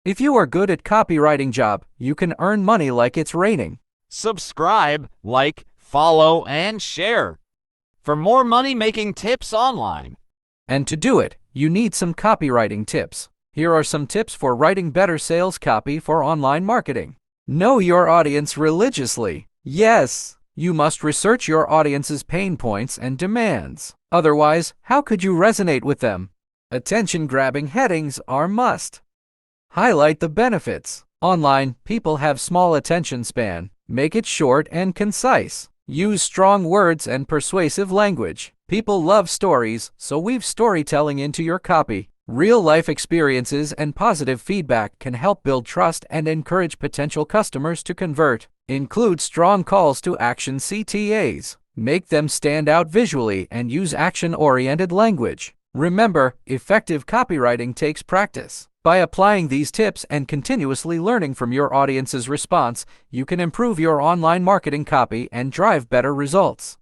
If you are good at copywriting job, you can earn money like it's raining. Subscribe, like, follow, and share for more money-making tips online. And to do it, you need some copywriting tips. Here are some tips for writing better sales copy for online marketing. Know your audience religiously. Yes, you must research your audience's pain points and demands. Otherwise, how could you resonate with them? Attention-grabbing headings are must. Highlight the benefits. Online, people have small attention span. Make it short and concise. Use strong words and persuasive language. People love stories, so weave storytelling into your copy. Real-life experiences and positive feedback can help build trust and encourage potential customers to convert. Include strong calls to action CTAs. Make them stand out visually and use action-oriented language. Remember, effective copywriting takes practice. By applying these tips and continuously learning from your audience's response, you can improve your online marketing copy and drive better results.